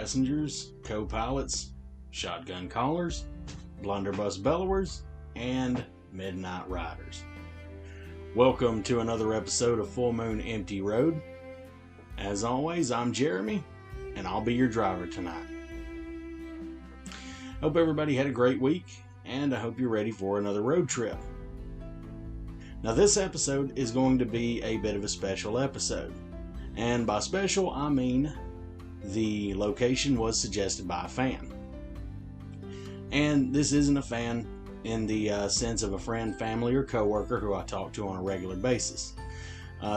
passengers, co-pilots, shotgun callers, blunderbuss bellowers, and midnight riders. Welcome to another episode of Full Moon Empty Road. As always, I'm Jeremy, and I'll be your driver tonight. Hope everybody had a great week, and I hope you're ready for another road trip. Now, this episode is going to be a bit of a special episode. And by special, I mean the location was suggested by a fan. And this isn't a fan in the sense of a friend, family, or coworker who I talk to on a regular basis.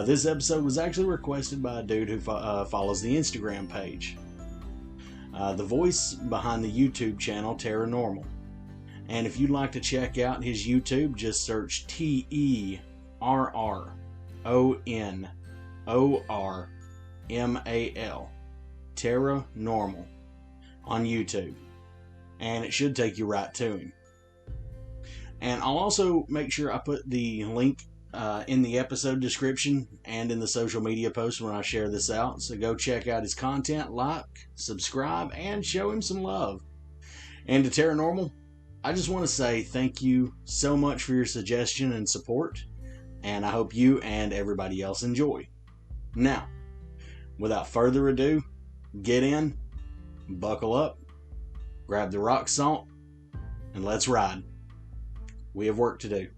This episode was actually requested by a dude who follows the Instagram page. The voice behind the YouTube channel, Terronormal. And if you'd like to check out his YouTube, just search Terronormal, Terronormal, on YouTube. And it should take you right to him. And I'll also make sure I put the link in the episode description and in the social media post when I share this out. So go check out his content, like, subscribe, and show him some love. And to Terronormal, I just want to say thank you so much for your suggestion and support. And I hope you and everybody else enjoy. Now, without further ado, get in, buckle up, grab the rock salt, and let's ride. We have work to do.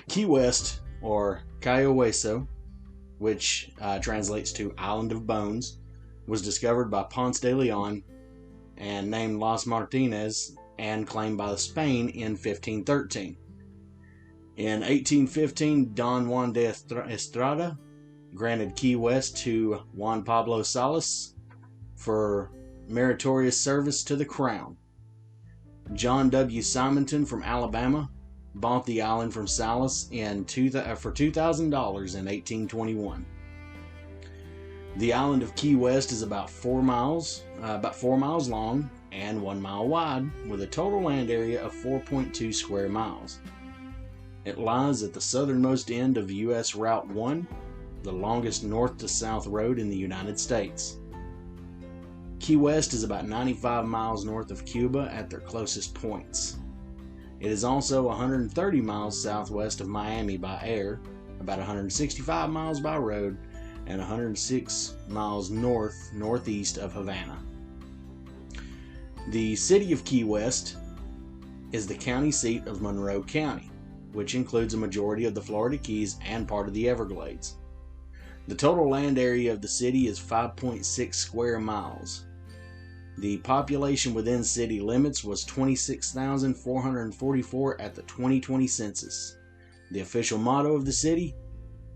Key West, or Cayo Hueso, which translates to Island of Bones, was discovered by Ponce de Leon and named Los Martinez and claimed by Spain in 1513. In 1815, Don Juan de Estrada granted Key West to Juan Pablo Salas for meritorious service to the crown. John W. Simonton from Alabama bought the island from Salas for $2,000 in 1821. The island of Key West is about 4 miles long and 1 mile wide, with a total land area of 4.2 square miles. It lies at the southernmost end of U.S. Route 1, the longest north to south road in the United States. Key West is about 95 miles north of Cuba at their closest points. It is also 130 miles southwest of Miami by air, about 165 miles by road, and 106 miles northeast of Havana. The city of Key West is the county seat of Monroe County, which includes a majority of the Florida Keys and part of the Everglades. The total land area of the city is 5.6 square miles. The population within city limits was 26,444 at the 2020 census. The official motto of the city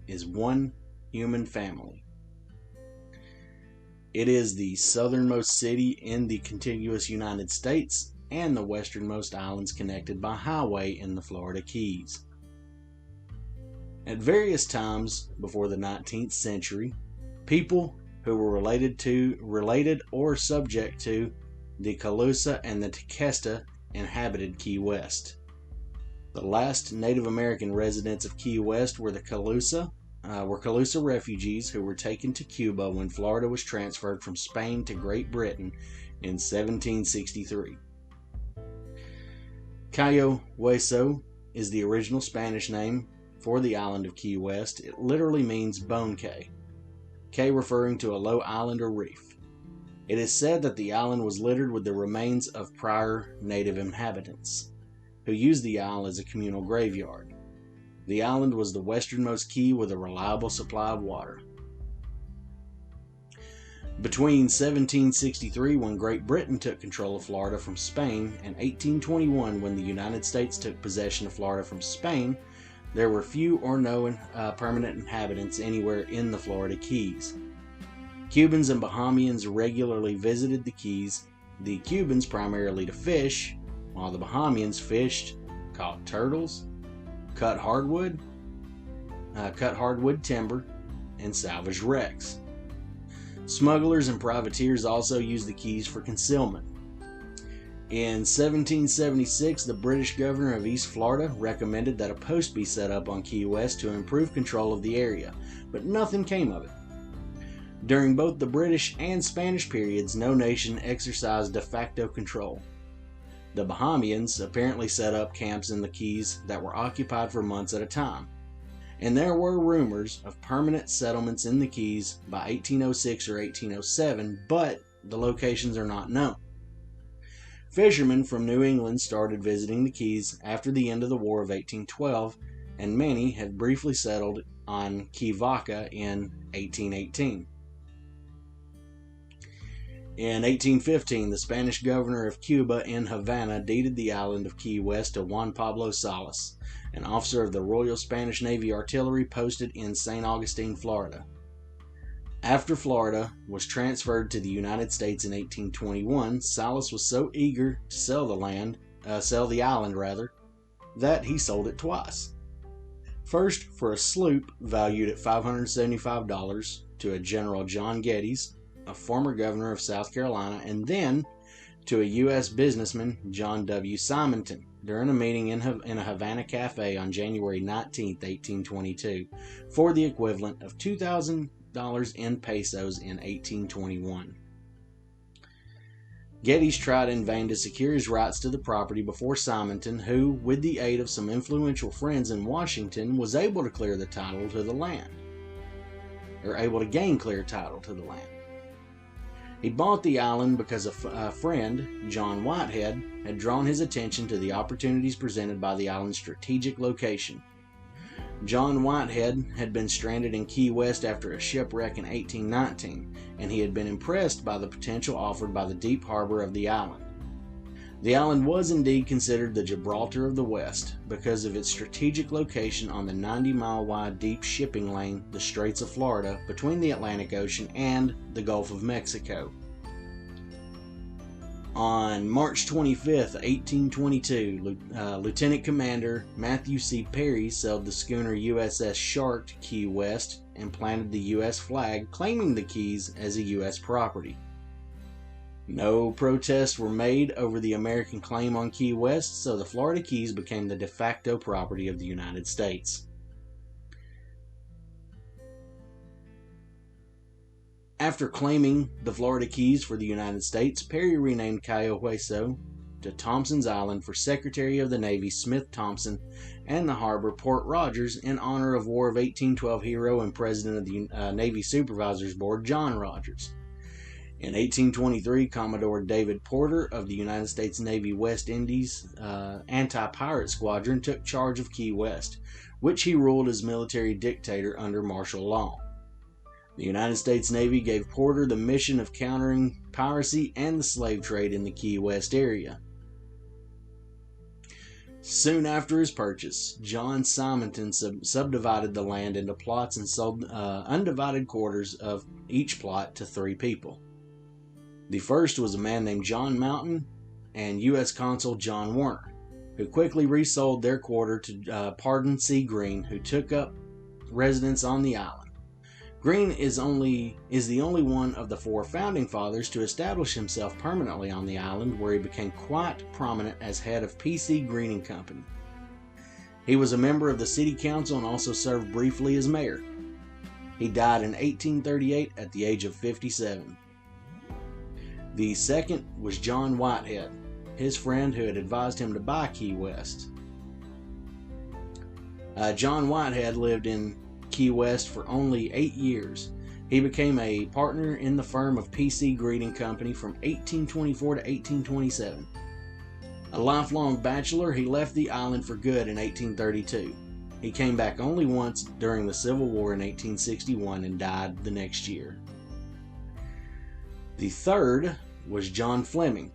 is One Human Family. It is the southernmost city in the contiguous United States and the westernmost islands connected by highway in the Florida Keys. At various times before the 19th century, people who were related or subject to the Calusa and the Tequesta inhabited Key West. The last Native American residents of Key West were the Calusa refugees who were taken to Cuba when Florida was transferred from Spain to Great Britain in 1763. Cayo Hueso is the original Spanish name for the island of Key West. It literally means bone cay. Cay referring to a low island or reef. It is said that the island was littered with the remains of prior native inhabitants, who used the isle as a communal graveyard. The island was the westernmost key with a reliable supply of water. Between 1763, when Great Britain took control of Florida from Spain, and 1821, when the United States took possession of Florida from Spain, there were few or no permanent inhabitants anywhere in the Florida Keys. Cubans and Bahamians regularly visited the Keys, the Cubans primarily to fish, while the Bahamians fished, caught turtles, cut hardwood timber, and salvaged wrecks. Smugglers and privateers also used the Keys for concealment. In 1776, the British governor of East Florida recommended that a post be set up on Key West to improve control of the area, but nothing came of it. During both the British and Spanish periods, no nation exercised de facto control. The Bahamians apparently set up camps in the Keys that were occupied for months at a time, and there were rumors of permanent settlements in the Keys by 1806 or 1807, but the locations are not known. Fishermen from New England started visiting the Keys after the end of the War of 1812, and many had briefly settled on Key Vaca in 1818. In 1815, the Spanish governor of Cuba in Havana deeded the island of Key West to Juan Pablo Salas, an officer of the Royal Spanish Navy Artillery posted in St. Augustine, Florida. After Florida was transferred to the United States in 1821, Salas was so eager to sell the island, that he sold it twice. First for a sloop valued at $575 to a General John Geddes, a former governor of South Carolina, and then to a U.S. businessman, John W. Simonton, during a meeting in a Havana cafe on January 19, 1822, for the equivalent of $2,000 in pesos in 1821. Geddes tried in vain to secure his rights to the property before Simonton, who, with the aid of some influential friends in Washington, was able to clear the title to the land, or able to gain clear title to the land. He bought the island because a friend, John Whitehead, had drawn his attention to the opportunities presented by the island's strategic location. John Whitehead had been stranded in Key West after a shipwreck in 1819, and he had been impressed by the potential offered by the deep harbor of the island. The island was indeed considered the Gibraltar of the West because of its strategic location on the 90-mile-wide deep shipping lane, the Straits of Florida, between the Atlantic Ocean and the Gulf of Mexico. On March 25, 1822, Lieutenant Commander Matthew C. Perry sailed the schooner USS Shark to Key West and planted the U.S. flag, claiming the Keys as a U.S. property. No protests were made over the American claim on Key West, so the Florida Keys became the de facto property of the United States. After claiming the Florida Keys for the United States, Perry renamed Cayo Hueso to Thompson's Island for Secretary of the Navy Smith Thompson and the harbor Port Rogers in honor of War of 1812 hero and President of the Navy Supervisors Board John Rogers. In 1823, Commodore David Porter of the United States Navy West Indies Anti-Pirate Squadron took charge of Key West, which he ruled as military dictator under martial law. The United States Navy gave Porter the mission of countering piracy and the slave trade in the Key West area. Soon after his purchase, John Simonton subdivided the land into plots and sold undivided quarters of each plot to 3 people. The first was a man named John Mountain and U.S. Consul John Warner, who quickly resold their quarter to Pardon C. Green, who took up residence on the island. Green is the only one of the 4 founding fathers to establish himself permanently on the island, where he became quite prominent as head of P.C. Green & Company. He was a member of the city council and also served briefly as mayor. He died in 1838 at the age of 57. The second was John Whitehead, his friend who had advised him to buy Key West. John Whitehead lived in Key West for only 8 years. He became a partner in the firm of P.C. Green & Company from 1824 to 1827. A lifelong bachelor, he left the island for good in 1832. He came back only once during the Civil War in 1861 and died the next year. The third was John Fleming.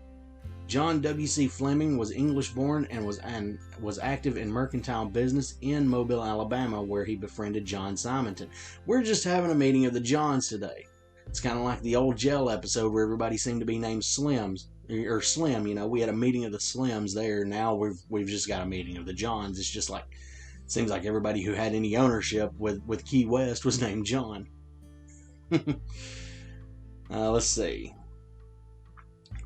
John W.C. Fleming was English-born and was active in mercantile business in Mobile, Alabama, where he befriended John Simonton. We're just having a meeting of the Johns today. It's kind of like the old Jail episode where everybody seemed to be named Slims or Slim. You know, we had a meeting of the Slims there. Now we've just got a meeting of the Johns. It's just like, it seems like everybody who had any ownership with Key West was named John. Let's see.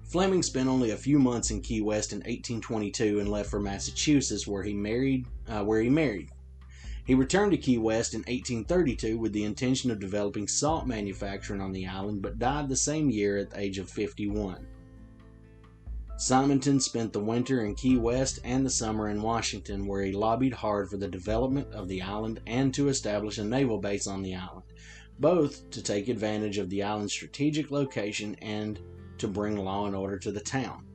Fleming spent only a few months in Key West in 1822 and left for Massachusetts, where he married. He returned to Key West in 1832 with the intention of developing salt manufacturing on the island, but died the same year at the age of 51. Simonton spent the winter in Key West and the summer in Washington, where he lobbied hard for the development of the island and to establish a naval base on the island, both to take advantage of the island's strategic location and to bring law and order to the town.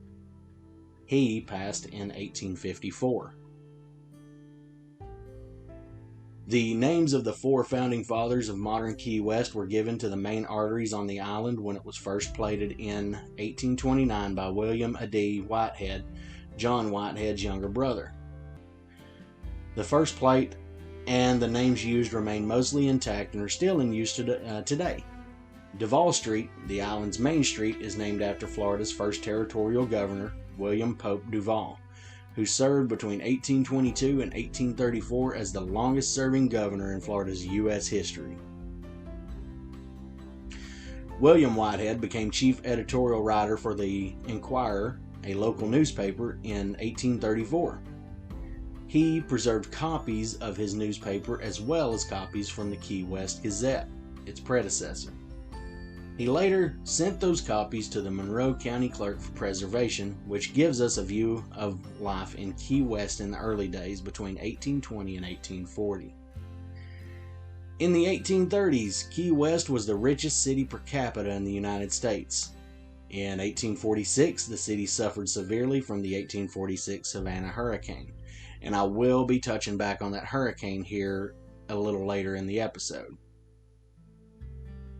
He passed in 1854. The names of the 4 founding fathers of modern Key West were given to the main arteries on the island when it was first plated in 1829 by William A.D. Whitehead, John Whitehead's younger brother. The first plate and the names used remain mostly intact and are still in use today. Duval Street, the island's main street, is named after Florida's first territorial governor, William Pope Duval, who served between 1822 and 1834 as the longest-serving governor in Florida's U.S. history. William Whitehead became chief editorial writer for the Enquirer, a local newspaper, in 1834. He preserved copies of his newspaper as well as copies from the Key West Gazette, its predecessor. He later sent those copies to the Monroe County Clerk for preservation, which gives us a view of life in Key West in the early days between 1820 and 1840. In the 1830s, Key West was the richest city per capita in the United States. In 1846, the city suffered severely from the 1846 Savannah hurricane, and I will be touching back on that hurricane here a little later in the episode.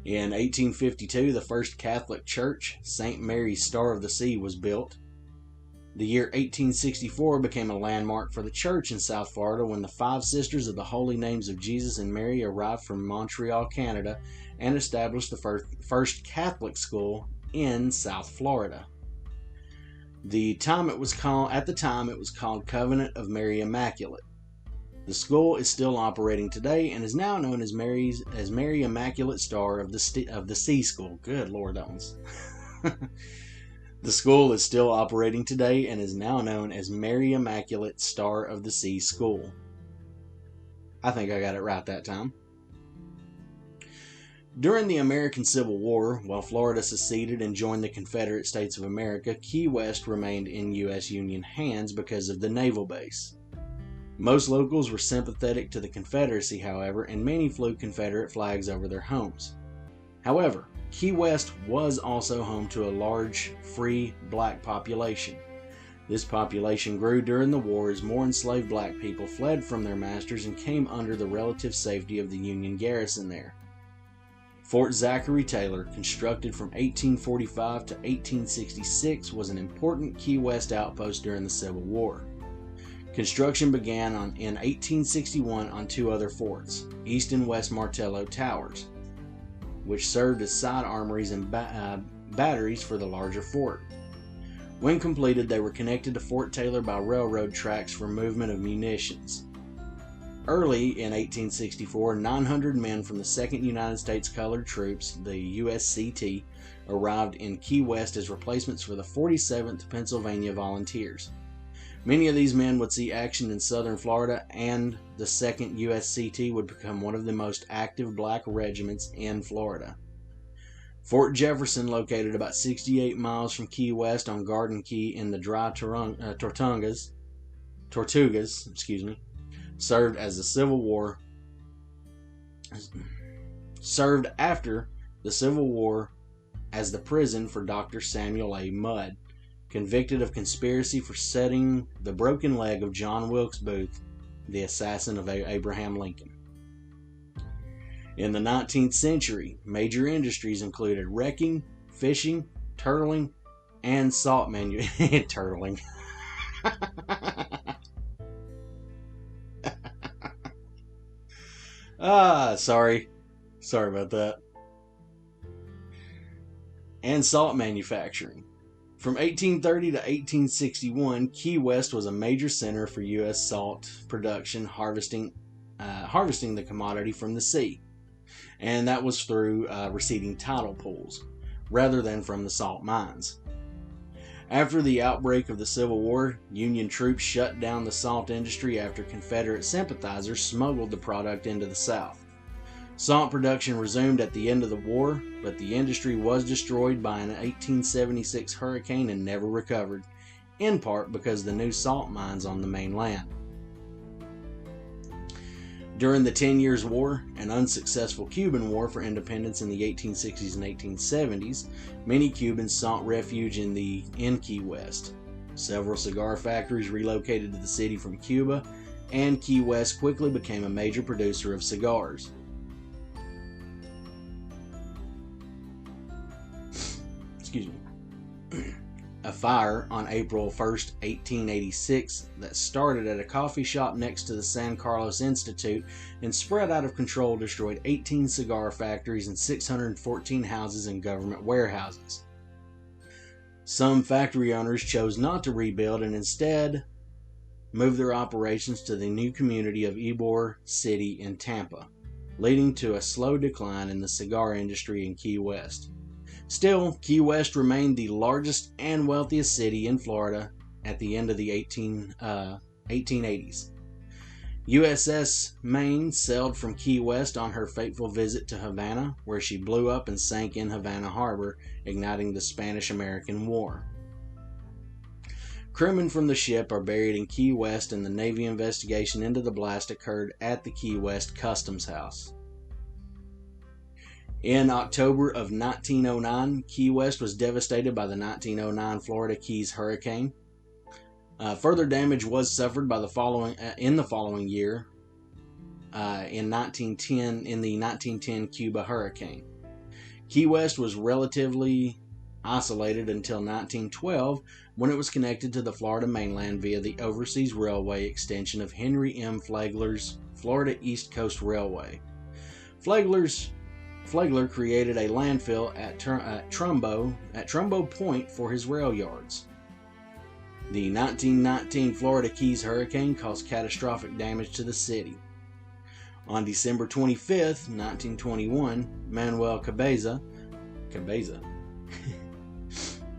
In 1852, the first Catholic church, St. Mary's Star of the Sea, was built. The year 1864 became a landmark for the church in South Florida when the 5 Sisters of the Holy Names of Jesus and Mary arrived from Montreal, Canada, and established the first Catholic school in South Florida. At the time, it was called Covenant of Mary Immaculate. The school is still operating today and is now known as Mary Immaculate Star of the Sea School. Good Lord, that one's. The school is still operating today and is now known as Mary Immaculate Star of the Sea School. I think I got it right that time. During the American Civil War, while Florida seceded and joined the Confederate States of America, Key West remained in U.S. Union hands because of the naval base. Most locals were sympathetic to the Confederacy, however, and many flew Confederate flags over their homes. However, Key West was also home to a large, free black population. This population grew during the war as more enslaved black people fled from their masters and came under the relative safety of the Union garrison there. Fort Zachary Taylor, constructed from 1845 to 1866, was an important Key West outpost during the Civil War. Construction began in 1861 on 2 other forts, East and West Martello Towers, which served as side armories and batteries for the larger fort. When completed, they were connected to Fort Taylor by railroad tracks for movement of munitions. Early in 1864, 900 men from the 2nd United States Colored Troops, the USCT, arrived in Key West as replacements for the 47th Pennsylvania Volunteers. Many of these men would see action in southern Florida, and the 2nd USCT would become one of the most active black regiments in Florida. Fort Jefferson, located about 68 miles from Key West on Garden Key in the dry Tortugas, served after the Civil War as the prison for Dr. Samuel A. Mudd, convicted of conspiracy for setting the broken leg of John Wilkes Booth, the assassin of Abraham Lincoln. In the 19th century, major industries included wrecking, fishing, turtling, and salt turtling. Sorry about that. And salt manufacturing. From 1830 to 1861, Key West was a major center for U.S. salt production, harvesting the commodity from the sea. And that was through receding tidal pools, rather than from the salt mines. After the outbreak of the Civil War, Union troops shut down the salt industry after Confederate sympathizers smuggled the product into the South. Salt production resumed at the end of the war, but the industry was destroyed by an 1876 hurricane and never recovered, in part because of the new salt mines on the mainland. During the 10 Years' War, an unsuccessful Cuban war for independence in the 1860s and 1870s, many Cubans sought refuge in Key West. Several cigar factories relocated to the city from Cuba, and Key West quickly became a major producer of cigars. Excuse me. A fire on April 1st, 1886, that started at a coffee shop next to the San Carlos Institute and spread out of control destroyed 18 cigar factories and 614 houses and government warehouses. Some factory owners chose not to rebuild and instead moved their operations to the new community of Ybor City in Tampa, leading to a slow decline in the cigar industry in Key West. Still, Key West remained the largest and wealthiest city in Florida at the end of the 1880s. USS Maine sailed from Key West on her fateful visit to Havana, where she blew up and sank in Havana Harbor, igniting the Spanish-American War. Crewmen from the ship are buried in Key West, and the Navy investigation into the blast occurred at the Key West Customs House. In October of 1909, Key West was devastated by the 1909 Florida Keys hurricane. Further damage was suffered by in the following year, in the 1910 Cuba hurricane. Key West was relatively isolated until 1912, when it was connected to the Florida mainland via the Overseas Railway extension of Henry M. Flagler's Florida East Coast Railway. Flagler created a landfill at Trumbo Point for his rail yards. The 1919 Florida Keys hurricane caused catastrophic damage to the city. On December 25, 1921, Manuel Cabeza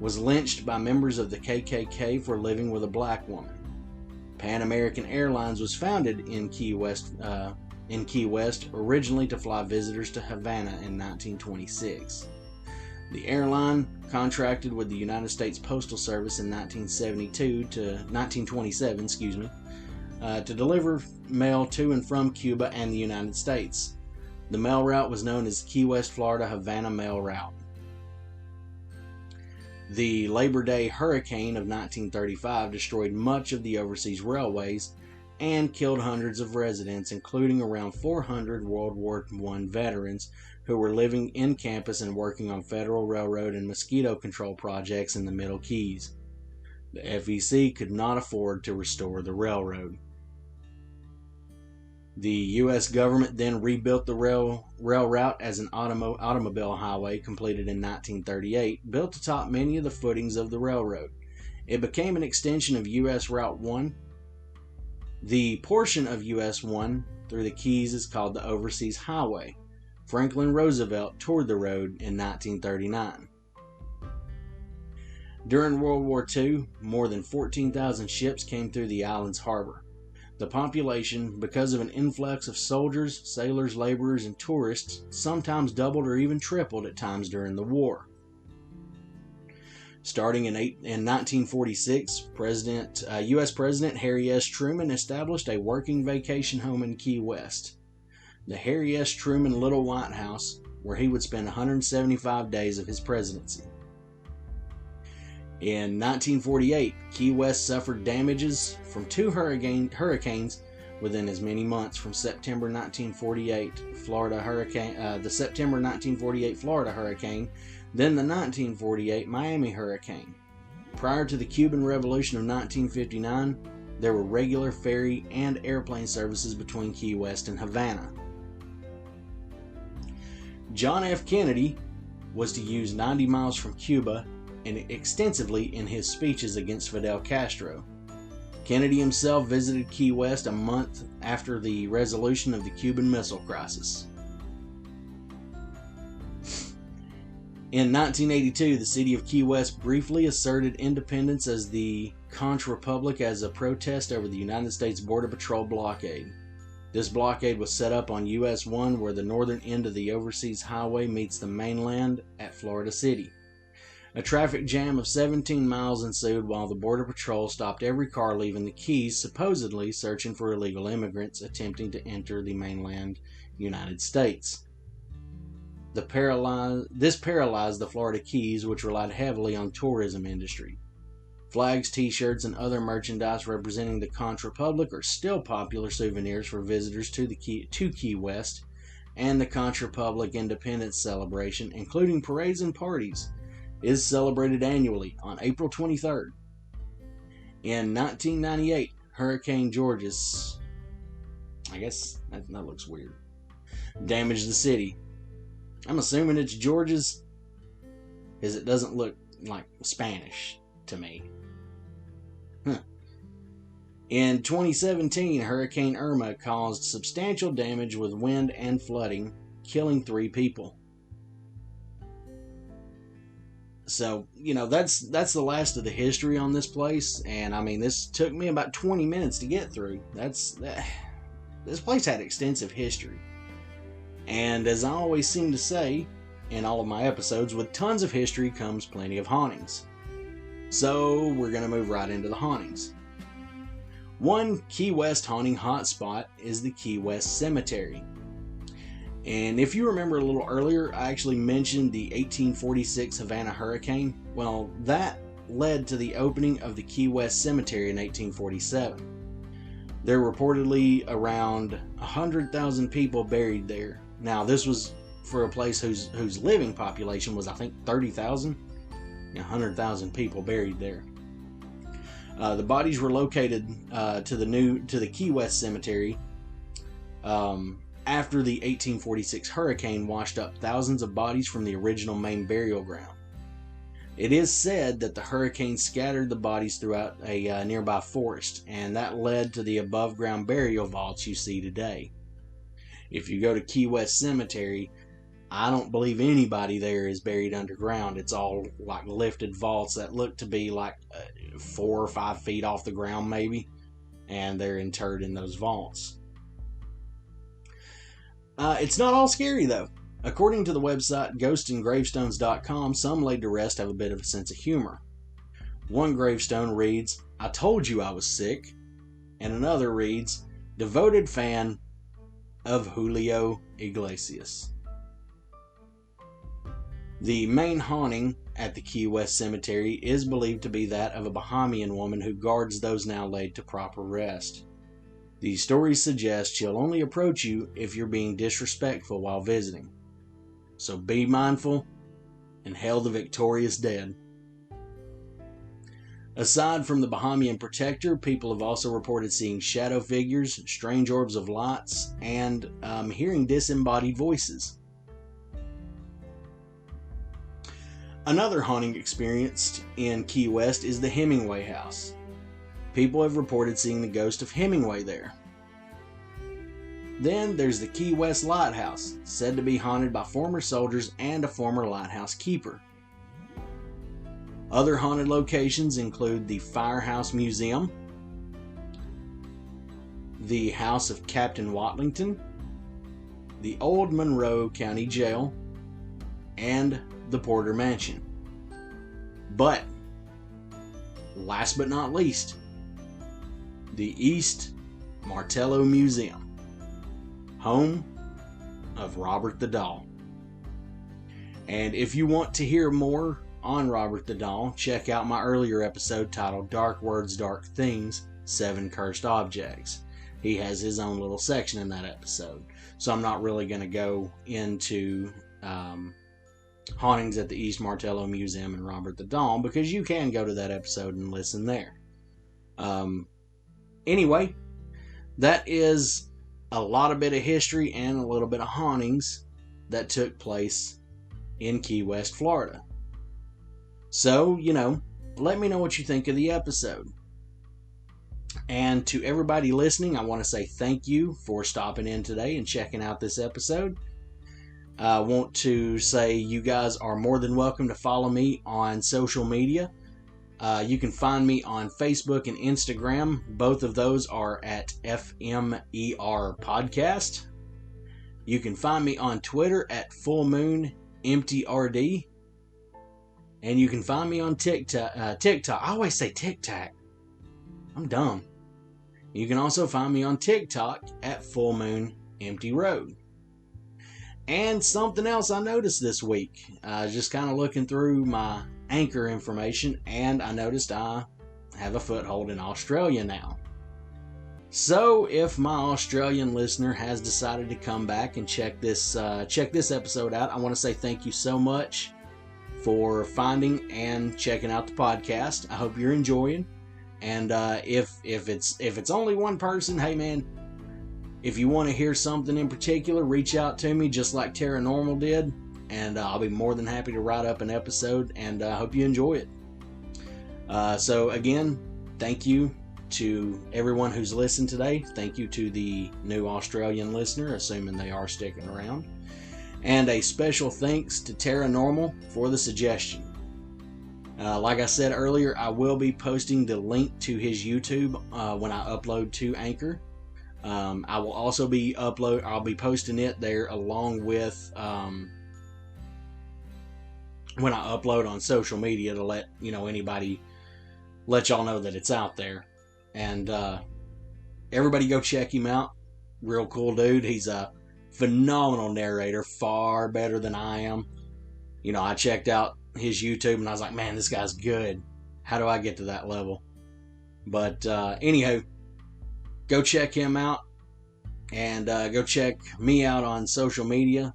was lynched by members of the KKK for living with a black woman. Pan American Airlines was founded in Key West, originally to fly visitors to Havana in 1926. The airline contracted with the United States Postal Service in 1927, to deliver mail to and from Cuba and the United States. The mail route was known as Key West, Florida, Havana Mail Route. The Labor Day hurricane of 1935 destroyed much of the overseas railways and killed hundreds of residents, including around 400 World War I veterans who were living in campus and working on Federal Railroad and mosquito control projects in the Middle Keys. The FEC could not afford to restore the railroad. The U.S. government then rebuilt the rail route as an automobile highway completed in 1938, built atop many of the footings of the railroad. It became an extension of U.S. Route 1. The portion of US 1 through the Keys is called the Overseas Highway. Franklin Roosevelt toured the road in 1939. During World War II, more than 14,000 ships came through the island's harbor. The population, because of an influx of soldiers, sailors, laborers, and tourists, sometimes doubled or even tripled at times during the war. Starting in 1946, U.S. President Harry S. Truman established a working vacation home in Key West, the Harry S. Truman Little White House, where he would spend 175 days of his presidency. In 1948, Key West suffered damages from two hurricanes within as many months, from September 1948 the September 1948 Florida hurricane, then the 1948 Miami hurricane. Prior to the Cuban Revolution of 1959, there were regular ferry and airplane services between Key West and Havana. John F. Kennedy was to use 90 miles from Cuba and extensively in his speeches against Fidel Castro. Kennedy himself visited Key West a month after the resolution of the Cuban Missile Crisis. In 1982, the city of Key West briefly asserted independence as the Contrarepublic as a protest over the United States Border Patrol blockade. This blockade was set up on US 1, where the northern end of the overseas highway meets the mainland at Florida City. A traffic jam of 17 miles ensued while the Border Patrol stopped every car leaving the Keys, supposedly searching for illegal immigrants attempting to enter the mainland United States. This paralyzed the Florida Keys, which relied heavily on tourism industry. Flags, t-shirts, and other merchandise representing the Contrarepublic are still popular souvenirs for visitors to Key West, and the Contrarepublic Independence Celebration, including parades and parties, is celebrated annually on April 23rd. In 1998, Hurricane Georges, I guess that looks weird, damaged the city. I'm assuming it's Georges, because it doesn't look like Spanish to me. In 2017, Hurricane Irma caused substantial damage with wind and flooding, killing 3 people. So, that's the last of the history on this place, and I mean, this took me about 20 minutes to get through. This place had extensive history. And as I always seem to say in all of my episodes, with tons of history comes plenty of hauntings. So, we're going to move right into the hauntings. One Key West haunting hotspot is the Key West Cemetery. And if you remember a little earlier, I actually mentioned the 1846 Havana hurricane. Well, that led to the opening of the Key West Cemetery in 1847. There were reportedly around 100,000 people buried there. Now, this was for a place whose living population was, I think, 30,000. 100,000 people buried there. The bodies were located to the Key West Cemetery after the 1846 hurricane washed up thousands of bodies from the original main burial ground. It is said that the hurricane scattered the bodies throughout a nearby forest, and that led to the above-ground burial vaults you see today. If you go to Key West Cemetery, I don't believe anybody there is buried underground. It's all like lifted vaults that look to be like 4 or 5 feet off the ground maybe, and they're interred in those vaults. It's not all scary though. According to the website ghostandgravestones.com, some laid to rest have a bit of a sense of humor. One gravestone reads, "I told you I was sick," and another reads, "Devoted fan of Julio Iglesias." The main haunting at the Key West Cemetery is believed to be that of a Bahamian woman who guards those now laid to proper rest. The stories suggest she'll only approach you if you're being disrespectful while visiting. So be mindful and hail the victorious dead. Aside from the Bahamian protector, people have also reported seeing shadow figures, strange orbs of lights, and hearing disembodied voices. Another haunting experienced in Key West is the Hemingway House. People have reported seeing the ghost of Hemingway there. Then there's the Key West Lighthouse, said to be haunted by former soldiers and a former lighthouse keeper. Other haunted locations include the Firehouse Museum, the House of Captain Watlington, the Old Monroe County Jail, and the Porter Mansion. But, last but not least, the East Martello Museum, home of Robert the Doll. And if you want to hear more on Robert the Doll, check out my earlier episode titled Dark Words, Dark Things, 7 Cursed Objects. He has his own little section in that episode. So I'm not really going to go into hauntings at the East Martello Museum and Robert the Doll, because you can go to that episode and listen there. Anyway, that is a lot of bit of history and a little bit of hauntings that took place in Key West, Florida. So, let me know what you think of the episode. And to everybody listening, I want to say thank you for stopping in today and checking out this episode. I want to say you guys are more than welcome to follow me on social media. You can find me on Facebook and Instagram. Both of those are at FMER Podcast. You can find me on Twitter at FullMoonEmptyRD. And you can find me on TikTok. I always say TikTok. I'm dumb. You can also find me on TikTok at FullMoonEmptyRoad. And something else I noticed this week. I was just kind of looking through my Anchor information, and I noticed I have a foothold in Australia now. So if my Australian listener has decided to come back and check this episode out, I want to say thank you so much for finding and checking out the podcast. I hope you're enjoying. And if it's only one person, hey man, if you want to hear something in particular, reach out to me just like Terronormal did, and I'll be more than happy to write up an episode, and I hope you enjoy it. So again, thank you to everyone who's listened today. Thank you to the new Australian listener, assuming they are sticking around. And a special thanks to Terronormal for the suggestion. Like I said earlier, I will be posting the link to his YouTube when I upload to Anchor. I will also be I'll be posting it there along with when I upload on social media to let y'all know that it's out there. And everybody go check him out. Real cool dude. He's a phenomenal narrator, far better than I am. I checked out his YouTube and I was like, man, this guy's good. How do I get to that level? But anyhow, go check him out, and go check me out on social media.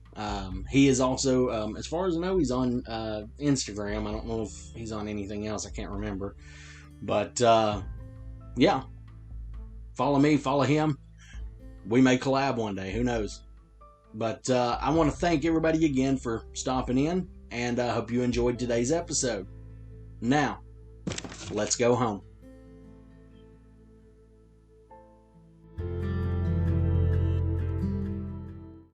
He is also, as far as I know, he's on Instagram. I don't know if he's on anything else. I can't remember. But yeah, follow me, follow him. We may collab one day. Who knows? But I want to thank everybody again for stopping in, and I hope you enjoyed today's episode. Now, let's go home.